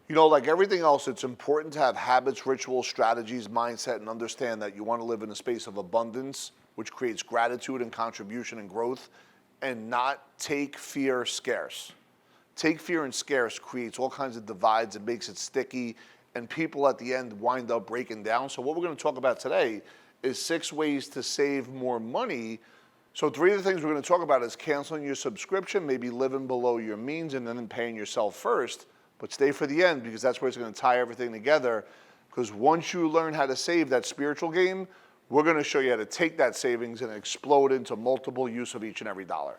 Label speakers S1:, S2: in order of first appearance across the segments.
S1: You know, like everything else, it's important to have habits, rituals, strategies, mindset, and understand that you want to live in a space of abundance, which creates gratitude and contribution and growth, and not take fear scarce. Take fear and scarce creates all kinds of divides, it makes it sticky, and people at the end wind up breaking down. So what we're going to talk about today is 6 ways to save more money. So 3 of the things we're going to talk about is canceling your subscription, maybe living below your means, and then paying yourself first. But stay for the end, because that's where it's going to tie everything together. Because once you learn how to save that spiritual game, we're going to show you how to take that savings and explode into multiple use of each and every dollar.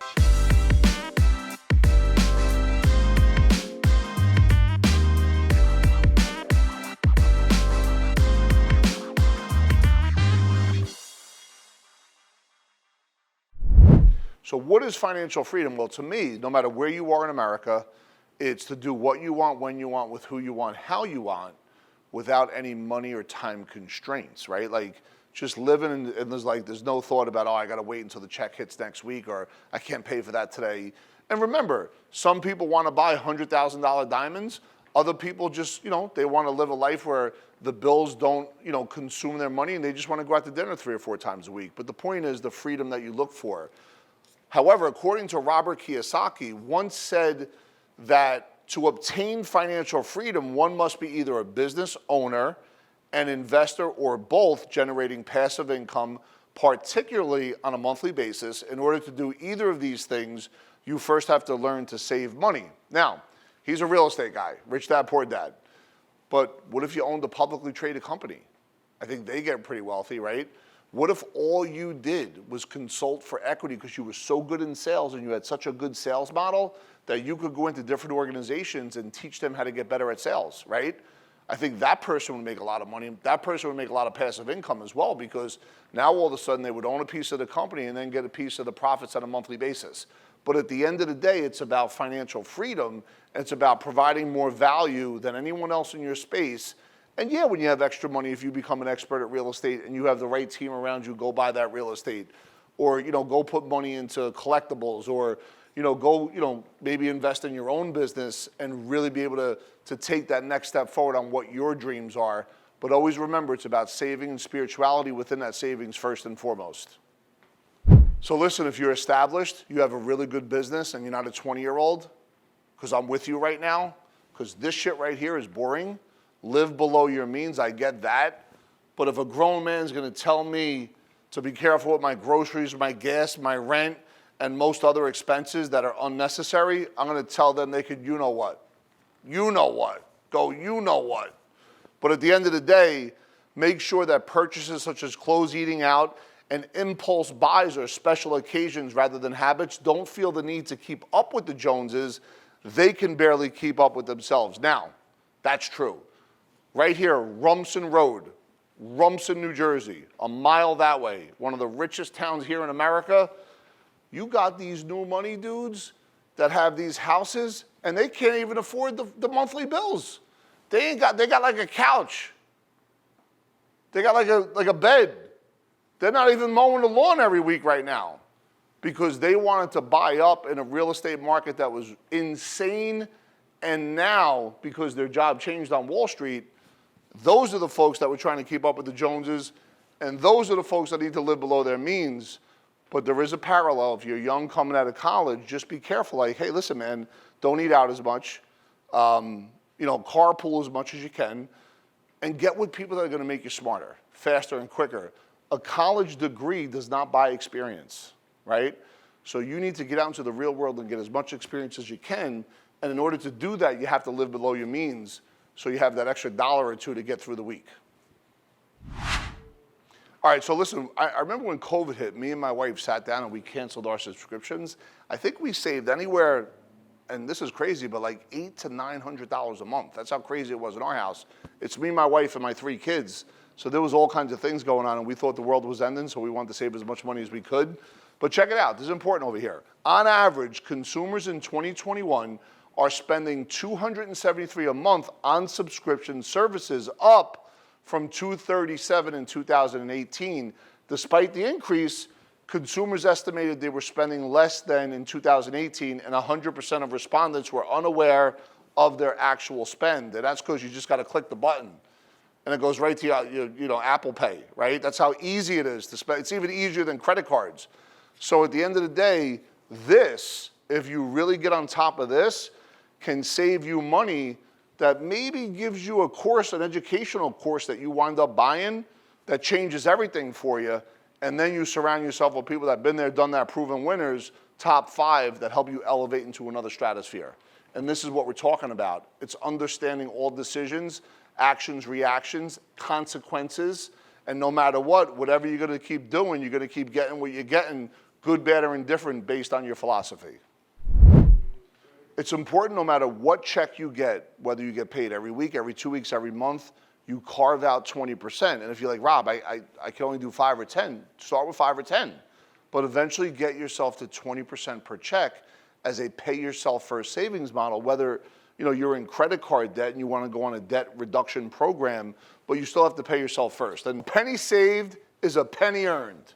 S1: So what is financial freedom? Well, to me, no matter where you are in America, it's to do what you want, when you want, with who you want, how you want, without any money or time constraints, right? Like just living and there's no thought about, oh, I got to wait until the check hits next week, or I can't pay for that today. And remember, some people want to buy $100,000 diamonds. Other people just, they want to live a life where the bills don't, consume their money, and they just want to go out to dinner 3 or 4 times a week. But the point is the freedom that you look for. However, according to Robert Kiyosaki, once said that to obtain financial freedom, one must be either a business owner, an investor, or both, generating passive income, particularly on a monthly basis. In order to do either of these things, you first have to learn to save money. Now, he's a real estate guy, rich dad, poor dad. But what if you owned a publicly traded company? I think they get pretty wealthy, right? What if all you did was consult for equity because you were so good in sales and you had such a good sales model that you could go into different organizations and teach them how to get better at sales, right? I think that person would make a lot of money. That person would make a lot of passive income as well, because now all of a sudden they would own a piece of the company and then get a piece of the profits on a monthly basis. But at the end of the day, it's about financial freedom. And it's about providing more value than anyone else in your space. And yeah, when you have extra money, if you become an expert at real estate and you have the right team around you, go buy that real estate, or go put money into collectibles, or go maybe invest in your own business and really be able to take that next step forward on what your dreams are. But always remember, it's about saving and spirituality within that savings first and foremost. So listen, if you're established, you have a really good business, and you're not a 20-year-old, because I'm with you right now, because this shit right here is boring. Live below your means, I get that. But if a grown man's going to tell me to be careful with my groceries, my gas, my rent, and most other expenses that are unnecessary, I'm going to tell them they could, go, you know what. But at the end of the day, make sure that purchases such as clothes, eating out, and impulse buys are special occasions rather than habits. Don't feel the need to keep up with the Joneses. They can barely keep up with themselves. Now, that's true. Right here, Rumson Road, Rumson, New Jersey, a mile that way, one of the richest towns here in America. You got these new money dudes that have these houses, and they can't even afford the monthly bills. They got like a couch. They got like a bed. They're not even mowing the lawn every week right now, because they wanted to buy up in a real estate market that was insane. And now, because their job changed on Wall Street, those are the folks that were trying to keep up with the Joneses, and those are the folks that need to live below their means. But there is a parallel. If you're young coming out of college, just be careful. Like, hey, listen, man, don't eat out as much. Carpool as much as you can, and get with people that are going to make you smarter, faster, and quicker. A college degree does not buy experience, right? So you need to get out into the real world and get as much experience as you can. And in order to do that, you have to live below your means, so you have that extra $1 or $2 to get through the week. All right, so listen, I remember when COVID hit, me and my wife sat down and we canceled our subscriptions. I think we saved anywhere, and this is crazy, but like $800 to $900 a month. That's how crazy it was in our house. It's me, my wife, and my 3 kids. So there was all kinds of things going on, and we thought the world was ending, so we wanted to save as much money as we could. But check it out. This is important over here. On average, consumers in 2021 are spending $273 a month on subscription services, up from $237 in 2018. Despite the increase, consumers estimated they were spending less than in 2018, and 100% of respondents were unaware of their actual spend. And that's because you just got to click the button and it goes right to your Apple Pay, right? That's how easy it is to spend. It's even easier than credit cards. So at the end of the day, this, if you really get on top of this, can save you money that maybe gives you a course, an educational course that you wind up buying that changes everything for you. And then you surround yourself with people that have been there, done that, proven winners, top 5 that help you elevate into another stratosphere. And this is what we're talking about. It's understanding all decisions, actions, reactions, consequences, and no matter what, whatever you're gonna keep doing, you're gonna keep getting what you're getting, good, bad, or indifferent based on your philosophy. It's important no matter what check you get, whether you get paid every week, every 2 weeks, every month, you carve out 20%. And if you're like, Rob, I can only do 5 or 10, start with 5 or 10. But eventually get yourself to 20% per check as a pay yourself first savings model, whether you're in credit card debt and you want to go on a debt reduction program, but you still have to pay yourself first. And penny saved is a penny earned.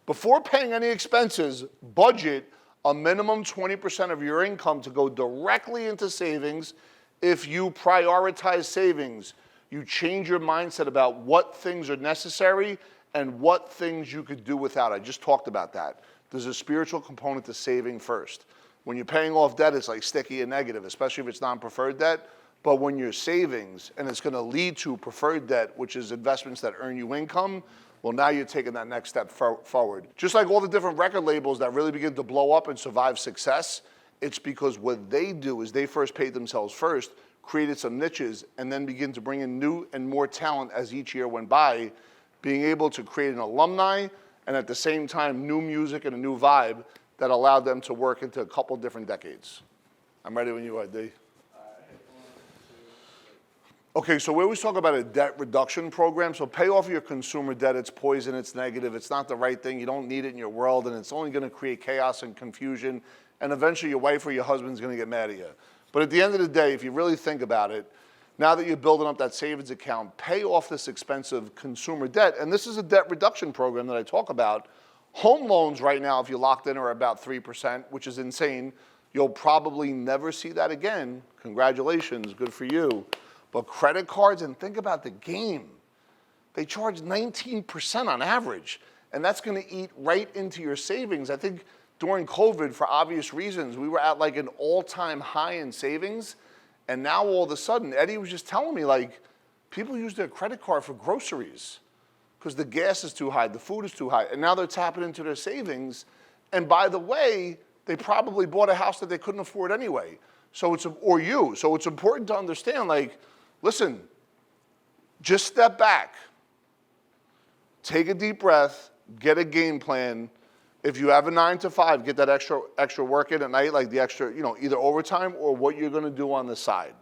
S1: Before paying any expenses, budget a minimum 20% of your income to go directly into savings. If you prioritize savings, you change your mindset about what things are necessary and what things you could do without. I just talked about that. There's a spiritual component to saving first. When you're paying off debt, it's like sticky and negative, especially if it's non-preferred debt. But when you're savings and it's going to lead to preferred debt, which is investments that earn you income, well, now you're taking that next step forward. Just like all the different record labels that really begin to blow up and survive success, it's because what they do is they first paid themselves first, created some niches, and then begin to bring in new and more talent as each year went by, being able to create an alumni and at the same time new music and a new vibe that allowed them to work into a couple different decades. I'm ready when you are, D. Okay, so we always talk about a debt reduction program. So pay off your consumer debt. It's poison, it's negative, it's not the right thing. You don't need it in your world, and it's only gonna create chaos and confusion. And eventually your wife or your husband's gonna get mad at you. But at the end of the day, if you really think about it, now that you're building up that savings account, pay off this expensive consumer debt. And this is a debt reduction program that I talk about. Home loans right now, if you're locked in, are about 3%, which is insane. You'll probably never see that again. Congratulations, good for you. But credit cards, and think about the game. They charge 19% on average, and that's gonna eat right into your savings. I think during COVID, for obvious reasons, we were at like an all-time high in savings, and now all of a sudden, Eddie was just telling me, like, people use their credit card for groceries because the gas is too high, the food is too high, and now they're tapping into their savings. And by the way, they probably bought a house that they couldn't afford anyway. So it's important to understand, like, listen, just step back, take a deep breath, get a game plan. If you have a 9 to 5, get that extra work in at night, like the extra, either overtime or what you're gonna do on the side.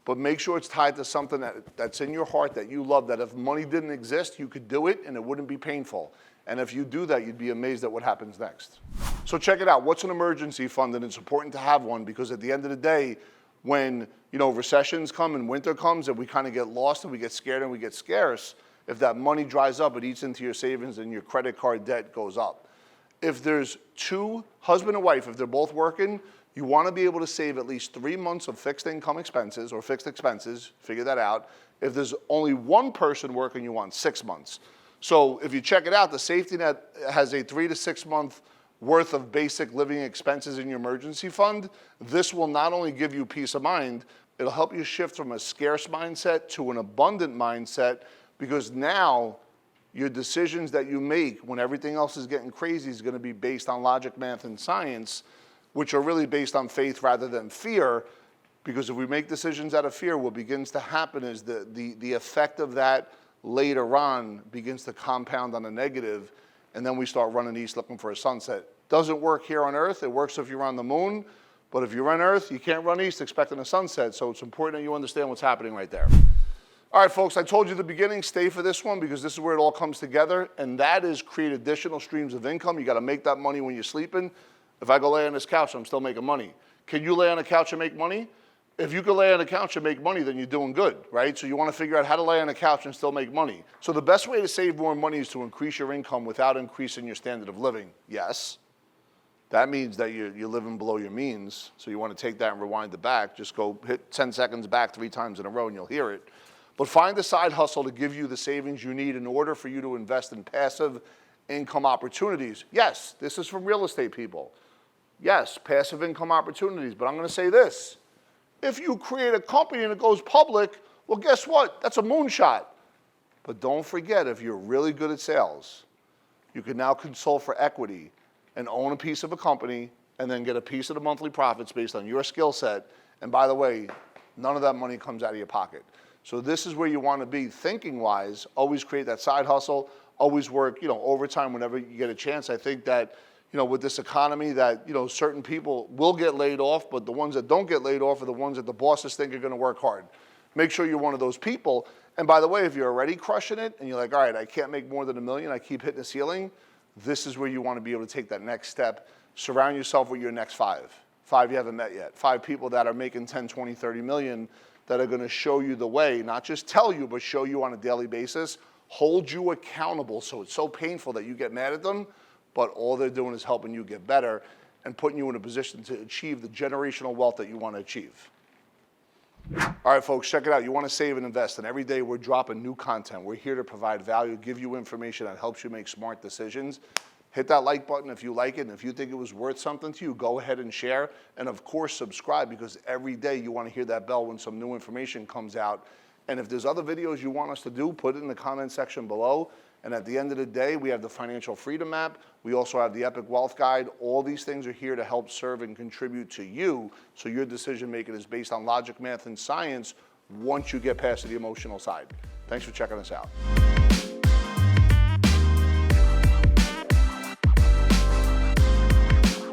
S1: But make sure it's tied to something that's in your heart that you love, that if money didn't exist, you could do it and it wouldn't be painful. And if you do that, you'd be amazed at what happens next. So check it out. What's an emergency fund? And it's important to have one because at the end of the day, when recessions come and winter comes and we kind of get lost and we get scared and we get scarce, if that money dries up, it eats into your savings and your credit card debt goes up. If there's two, husband and wife, if they're both working, you want to be able to save at least 3 months of fixed income expenses or fixed expenses, figure that out. If there's only one person working, you want 6 months. So if you check it out, the safety net has a 3 to 6 month worth of basic living expenses in your emergency fund. This will not only give you peace of mind, it'll help you shift from a scarce mindset to an abundant mindset, because now your decisions that you make when everything else is getting crazy is going to be based on logic, math, and science, which are really based on faith rather than fear. Because if we make decisions out of fear, what begins to happen is the effect of that later on begins to compound on a negative, and then we start running east looking for a sunset. Doesn't work here on Earth. It works if you're on the moon, but if you're on Earth, you can't run east expecting a sunset, so it's important that you understand what's happening right there. All right, folks, I told you at the beginning, stay for this one because this is where it all comes together, and that is create additional streams of income. You got to make that money when you're sleeping. If I go lay on this couch, I'm still making money. Can you lay on a couch and make money? If you can lay on a couch and make money, then you're doing good, right? So you want to figure out how to lay on a couch and still make money. So the best way to save more money is to increase your income without increasing your standard of living. Yes. that means that you're living below your means. So you want to take that and rewind it back. Just go hit 10 seconds back 3 times in a row and you'll hear it. But find a side hustle to give you the savings you need in order for you to invest in passive income opportunities. Yes, this is for real estate people. Yes, passive income opportunities. But I'm going to say this. If you create a company and it goes public, well, guess what? That's a moonshot. But don't forget, if you're really good at sales, you can now consult for equity and own a piece of a company and then get a piece of the monthly profits based on your skill set. And by the way, none of that money comes out of your pocket. So this is where you want to be thinking-wise. Always create that side hustle. Always work, overtime whenever you get a chance. I think that, with this economy that, certain people will get laid off, but the ones that don't get laid off are the ones that the bosses think are going to work hard. Make sure you're one of those people. And by the way, if you're already crushing it and you're like, all right, I can't make more than $1 million, I keep hitting the ceiling, this is where you want to be able to take that next step. Surround yourself with your next 5 you haven't met yet. 5 people that are making 10, 20, 30 million that are going to show you the way, not just tell you, but show you on a daily basis, hold you accountable. So it's so painful that you get mad at them, but all they're doing is helping you get better and putting you in a position to achieve the generational wealth that you want to achieve. All right, folks, check it out. You want to save and invest, and every day we're dropping new content. We're here to provide value, give you information that helps you make smart decisions. Hit that like button if you like it, and if you think it was worth something to you, go ahead and share. And of course, subscribe, because every day you want to hear that bell when some new information comes out. And if there's other videos you want us to do, put it in the comment section below. And at the end of the day, we have the Financial Freedom Map. We also have the Epic Wealth Guide. All these things are here to help serve and contribute to you, so your decision making is based on logic, math, and science once you get past the emotional side. Thanks for checking us out.